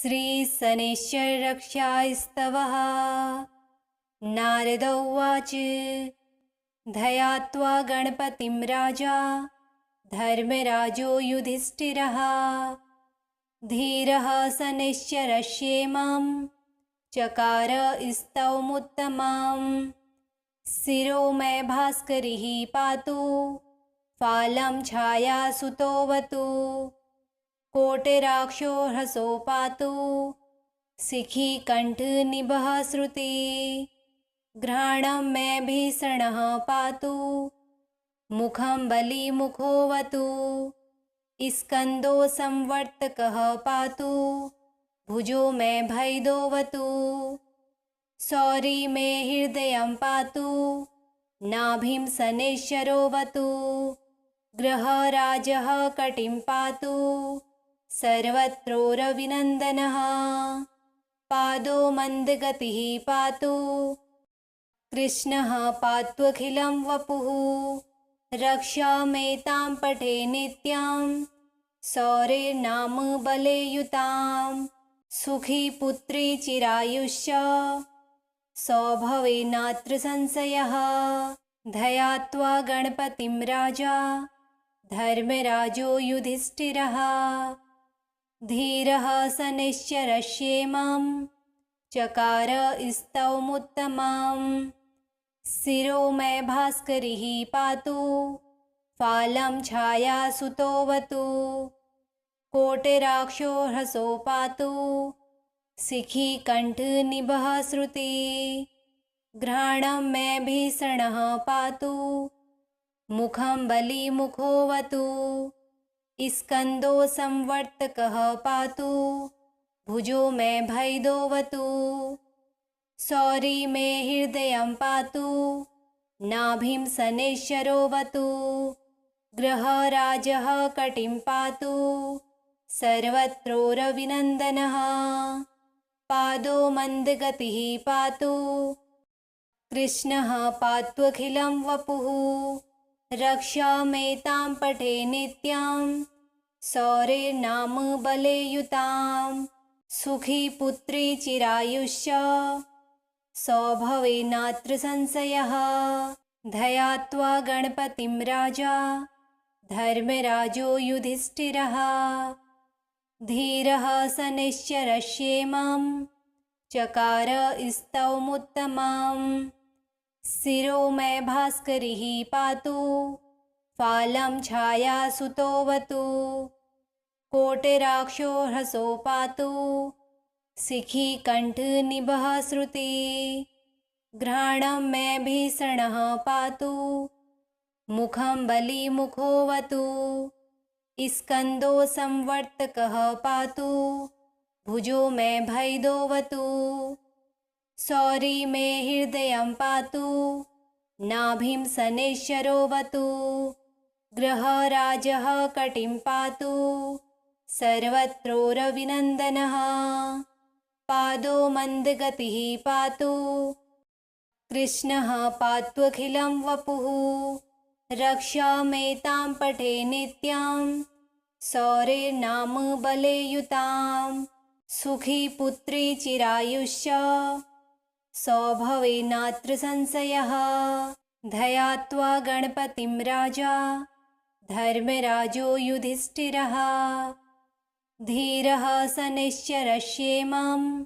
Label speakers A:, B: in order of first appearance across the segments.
A: श्रीशनैश्चररक्षास्तवः। नारद उवाच ध्यात्वा गणपतिं राजा धर्मराजो युधिष्ठिरः। धीरः शनैश्चरस्येमां चकार स्तवमुत्तमम्। शिरो मे भास्करिः पातु फालं छायासुतोऽवतु। कोटिराक्षो ह्रसो पातु शिखिकण्ठनिभः श्रुति। घ्राणं मे भीषणः पातु मुखं बलिमुखोऽवतु। स्कन्दो संवर्तकः पातु भुजो मे भैदोऽवतु। शौरी मे हृदयं पातु नाभिं शनैश्चरोऽवतु। ग्रहराजः कटिं पातु सर्वत्रोरविनन्दनः। पादो मन्दगतिः पातु कृष्णः पात्वखिलं वपुः। रक्षामेतां पठे नित्यं शौर्येर्नाम बले युतां। सुखी पुत्री चिरायुष्य सौभवे नात्र संशयः। ध्यात्वा गणपतिं राजा धर्मराजो युधिष्ठिरः। धीरः शनैश्चरस्येमां चकार स्तवमुत्तमम्। शिरो मे भास्करिः पातु फालं छायासुतोऽवतु। कोटिराक्षो ह्रसो पातु शिखिकण्ठनिभः श्रुति। घ्राणं मे भीषणः पातु मुखं बलिमुखोऽवतु। स्कन्दो संवर्तकः पातु भुजो मे भैदोऽवतु। शौरी मे हृदयं पातु नाभिं शनैश्चरोऽवतु। ग्रहराजः कटिं पातु सर्वत्रोरविनन्दनः। पादो मन्दगतिः पातु कृष्णः पात्वखिलं वपुः। रक्षामेतां पठे नित्यं शौर्येर्नाम बले युतां। सुखी पुत्री चिरायुष्य सौभवे नात्र संशयः। ध्यात्वा गणपतिं राजा धर्मराजो युधिष्ठिरः। धीरः शनैश्चरस्येमां चकार स्तवमुत्तमम्। शिरो मे भास्करिः पातु फालं छायासुतोऽवतु। कोटिराक्षो ह्रसो पातु शिखिकण्ठनिभः श्रुति। घ्राणं मे भीषणः पातु मुखं बलिमुखोऽवतु। स्कन्दो संवर्तकः पातु भुजो मे भैदोऽवतु। शौरी मे हृदयं पातु नाभिं शनैश्चरोऽवतु। ग्रहराजः कटिं पातु सर्वत्रोरविनन्दनः। पादो मन्दगतिः पातु कृष्णः पात्वखिलं वपुः। रक्षामेतां पठे नित्यं शौर्येर्नाम बले युतां। सुखी पुत्री चिरायुष्य सौभवे नात्र संशयः। ध्यात्वा गणपतिं राजा धर्मराजो युधिष्ठिरः। धीरः शनैश्चरस्येमां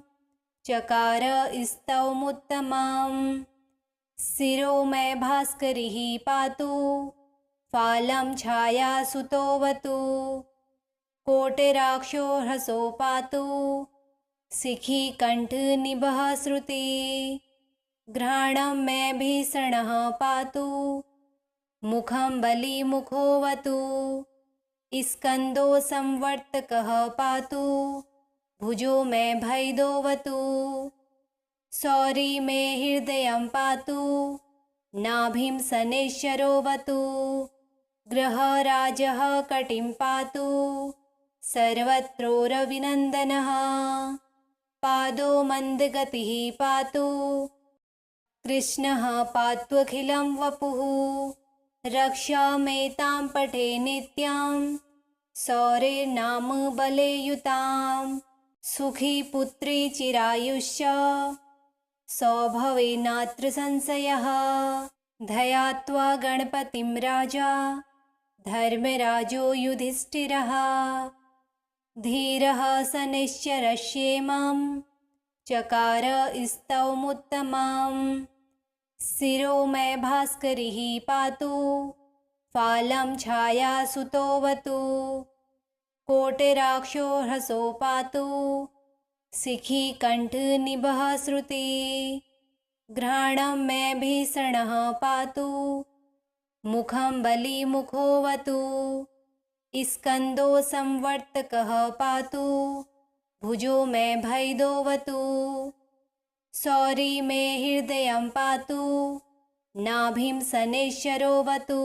A: चकार स्तवमुत्तमम्। शिरो मे भास्करिः पातु फालं छायासुतोऽवतु। कोटिराक्षो ह्रसो पातु शिखिकण्ठनिभः श्रुति। घ्राणं मे भीषणः पातु मुखं बलिमुखोऽवतु। स्कन्दो संवर्तकः पातु भुजो मे भैदोऽवतु। शौरी मे हृदयं पातु नाभिं शनैश्चरोऽवतु। ग्रहराजः कटिं पातु सर्वत्रोरविनन्दनः। पादो मन्दगतिः पातु कृष्णः पात्वखिलं वपुः। रक्षामेतां पठे नित्यं शौर्येर्नाम बले युतां। सुखी पुत्री चिरायुष्य सौभवेनात्र संशयः। ध्यात्वा गणपतिं राजा धर्मराजो युधिष्ठिरः। धीरः स निश्चरश्येमं चकार स्तौमुत्तमम्। शिरो मे भास्करिः पातु फालं छायासुतोऽवतु। कोटिराक्षो ह्रसो पातु शिखी कण्ठनिभः श्रुति। घ्राणं मे भीषणः पातु मुखं बलिमुखोऽवतु। स्कन्दो संवर्तकः पातु भुजो मे भैदोऽवतु। शौरी मे हृदयं पातु नाभिं शनैश्चरोऽवतु।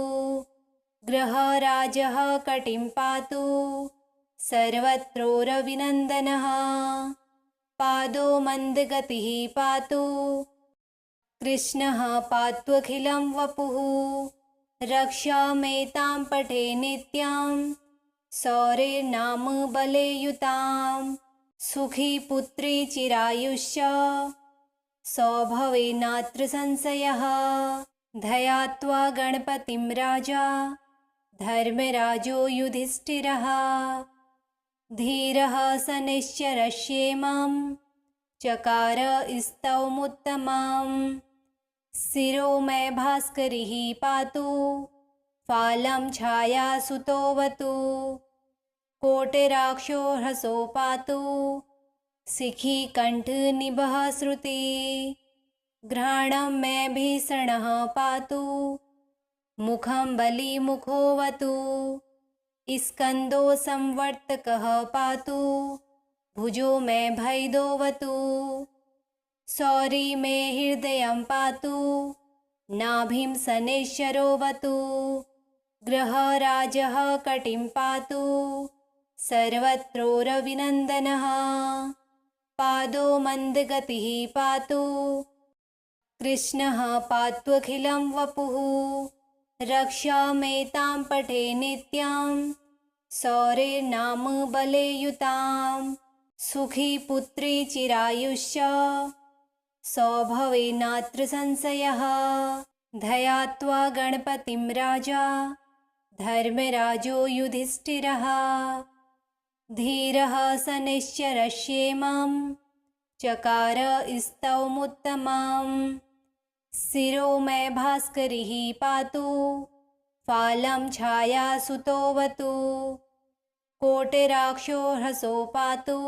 A: ग्रहराजः कटिं पातु सर्वत्रोरविनन्दनः। पादो मन्दगतिः पातु कृष्णः पात्वखिलं वपुः। रक्षामेतां पठे नित्यं शौर्येर्नाम बले युतां। सुखी पुत्री चिरायुष्य सौभवेनात्र संशयः। ध्यात्वा गणपतिं राजा धर्मराजो युधिष्ठिरः। धीरः स निश्चरश्येमं चकार स्तौमुत्तमम्। शिरो मे भास्करिः पातु फालं छायासुतोऽवतु। कोटिराक्षो ह्रसो पातु शिखी कण्ठनिभः श्रुति। घ्राणं मे भीषणः पातु मुखं बलिमुखोऽवतु। स्कन्दो संवर्तकः पातु भुजो मे भैदोऽवतु। शौरी मे हृदयं पातु नाभिं शनैश्चरोऽवतु। ग्रहराजः कटिं पातु सर्वत्रोरविनन्दनः। पादो मन्दगतिः पातु कृष्णः पात्वखिलं वपुः। रक्षामेतां पठे नित्यं शौर्येर्नाम बले युतां। सुखी पुत्री चिरायुष्य सौभवेनात्र संशयः। ध्यात्वा गणपतिं राजा धर्मराजो युधिष्ठिरः। धीरः स निश्चरश्येमं चकार स्तौमुत्तमम्। शिरो मे भास्करिः पातु फालं छायासुतोऽवतु। कोटिराक्षो ह्रसो पातु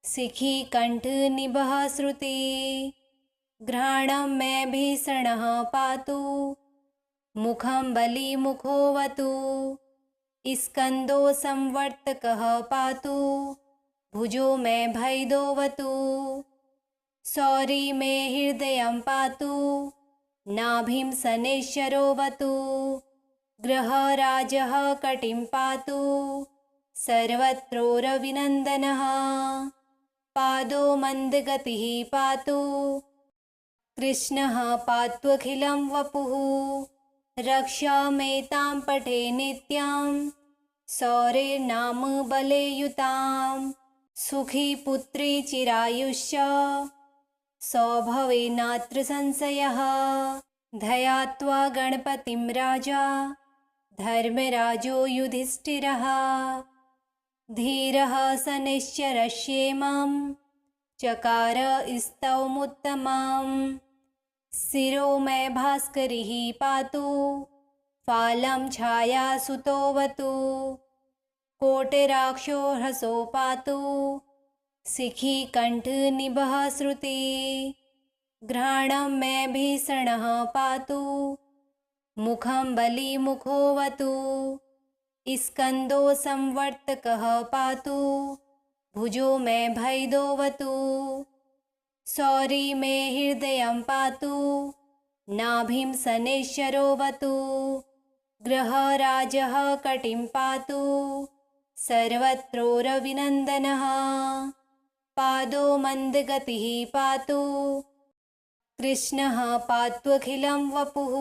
A: शिखी कण्ठनिभः श्रुति। घ्राणं मे भीषणः पातु मुखं बलिमुखोऽवतु। स्कन्दो संवर्तकः पातु भुजो मे भैदोऽवतु। शौरी मे हृदयं पातु नाभिं शनैश्चरोऽवतु। ग्रहराजः कटिं पातु सर्वत्रोरविनन्दनः। पादो मन्दगतिः पातु कृष्णः पात्वखिलं वपुः। रक्षामेतां पठे नित्यं शौर्येर्नाम बले युतां। सुखी पुत्री चिरायुष्य सौभवेनात्र संशयः। ध्यात्वा गणपतिं राजा धर्मराजो युधिष्ठिरः। धीरः स निश्चरश्येमं चकार स्तौमुत्तमम्। शिरो मे भास्करिः पातु फालं छायासुतोऽवतु। कोटिराक्षो ह्रसो पातु शिखी कण्ठनिभः श्रुति। घ्राणं मे भीषणः पातु मुखं बलिमुखोऽवतु। स्कन्दो संवर्तकः पातु भुजो मे भैदोऽवतु। शौरी मे हृदयं पातु नाभिं शनैश्चरोऽवतु। ग्रहराजः कटिं पातु सर्वत्रोरविनन्दनः। पादो मन्दगतिः पातु कृष्णः पात्वखिलं वपुः।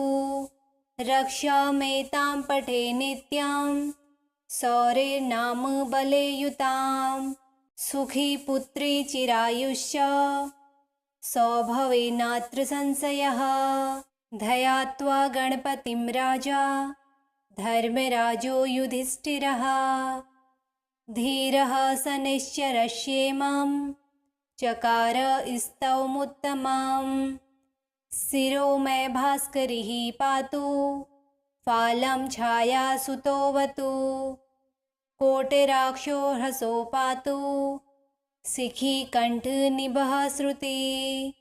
A: रक्षामेतां पठे नित्यं शौर्येर्नाम बले युतां। सुखी पुत्री चिरायुष्य सौभवेनात्र संशयः। ध्यात्वा गणपतिं राजा धर्मराजो युधिष्ठिरः। धीरः स निश्चरश्येमं चकार स्तौमुत्तमम्। शिरो मे भास्करिः पातु फालं छायासुतोऽवतु। कोटिराक्षो ह्रसो पातु शिखी कण्ठनिभः श्रुति।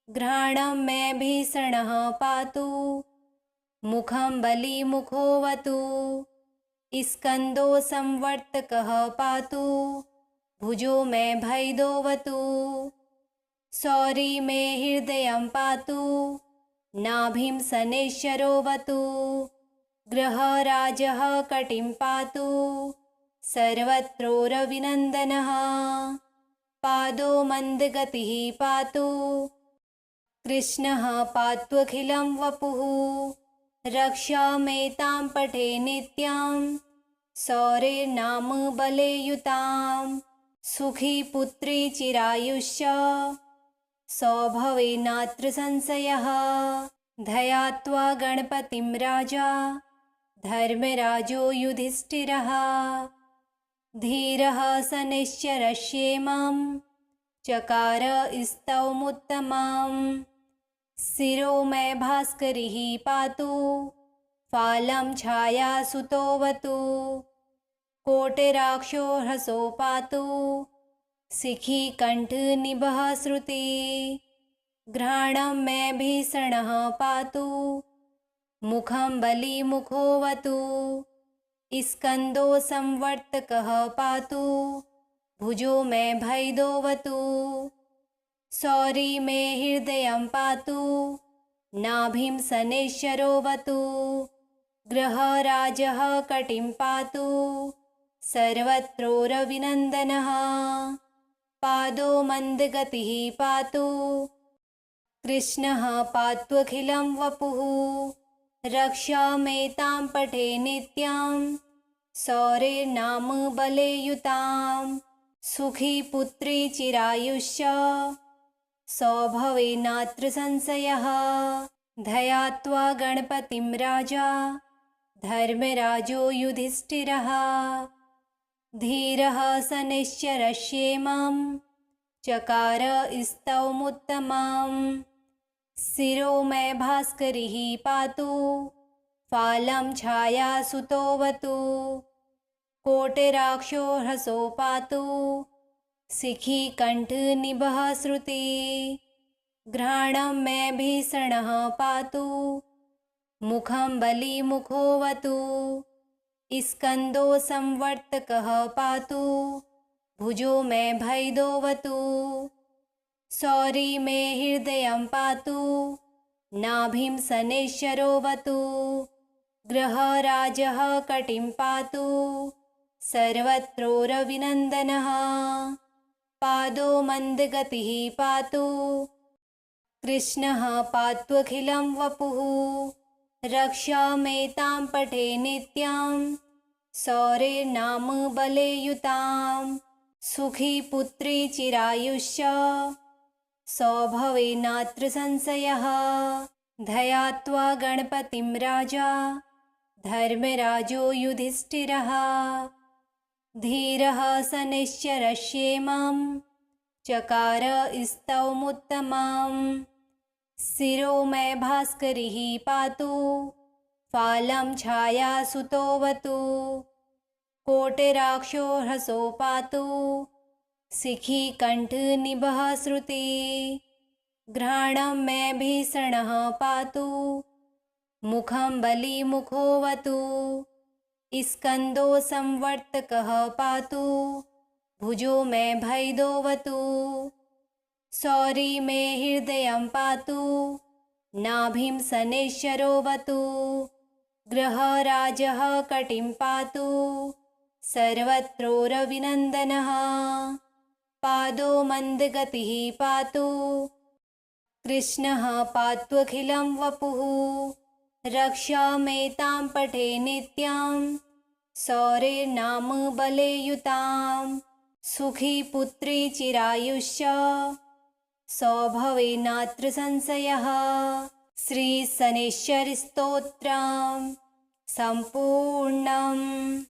A: घ्राणं मे भीषणः पातु मुखं बलिमुखोऽवतु। स्कन्दो संवर्तकः पातु भुजो मे भैदोऽवतु। शौरी मे हृदयं पातु नाभिं शनैश्चरोऽवतु। ग्रहराजः कटिं पातु सर्वत्रोरविनन्दनः। पादो मन्दगतिः पातु कृष्णः पात्वखिलं वपुः। रक्षामेतां पठे नित्यं शौर्येर्नाम बलयुतां। सुखी पुत्री चिरायुष्य सौभवेनात्र संशयः। ध्यात्वा गणपतिं राजा धर्मराजो युधिष्ठिरः। धीरः स निश्चरश्येमं चकार स्तौमुत्तमम्। शिरो मे भास्करिः पातु फालं छायासुतोऽवतु। कोटिराक्षो ह्रसो पातु शिखी कण्ठनिभः श्रुति। घ्राणं मे भीषणः पातु मुखं बलिमुखोऽवतु। स्कन्दो संवर्तकः पातु भुजो मे भैदोऽवतु। शौरी मे हृदयं पातु नाभिं शनैश्चरोऽवतु। ग्रहराजः कटिं पातु सर्वत्रोरविनन्दनः। पादो मन्दगतिः पातु कृष्णः पात्वखिलं वपुः। रक्षामेतां पठे नित्यं शौर्येर्नाम बलयुतां। सुखी पुत्री चिरायुष्य सौभवेनात्र संशयः। ध्यात्वा गणपतिं राजा धर्मराजो युधिष्ठिरः। धीरः स निश्चरश्येमं चकार स्तौमुत्तमम्। शिरो मे भास्करिः पातु फालं छायासुतोऽवतु। कोटिराक्षो ह्रसो पातु शिखी कण्ठनिभः श्रुति। घ्राणं मे भीषणः पातु मुखं बलिमुखोऽवतु। स्कन्दो संवर्तकः पातु भुजो मे भैदोऽवतु। शौरी मे हृदयं पातु नाभिं शनैश्चरोऽवतु। ग्रहराजः कटिं पातु सर्वत्रोरविनन्दनः। पादो मन्दगतिः पातु कृष्णः पात्वखिलं वपुः। रक्षामेतां पठे नित्यं शौर्येर्नाम बलयुतां। सुखी पुत्री चिरायुष्य सौभवेनात्र संशयः। ध्यात्वा गणपतिं राजा धर्मराजो युधिष्ठिरः। धीरः स निश्चरश्येमं चकार स्तौमुत्तमम्। शिरो मे भास्करिः पातु फालं छायासुतोऽवतु। कोटिराक्षो ह्रसो पातु शिखी कण्ठनिभः श्रुति। घ्राणं मे भीषणः पातु मुखं बलिमुखोऽवतु। स्कन्दो संवर्तकः पातु भुजो मे भैदोऽवतु। शौरी मे हृदयं पातु नाभिं शनैश्चरोऽवतु। ग्रहराजः कटिं पातु सर्वत्रोरविनन्दनः। पादो मन्दगतिः पातु कृष्णः पात्वखिलं वपुः। रक्षामेतां पठे नित्यं शौर्येर्नाम बलयुतां। सुखी पुत्री चिरायुष्य सौभवेन्नात्र संशयः। श्रीशनैश्वर्यस्तोत्रम् सम्पूर्णम्।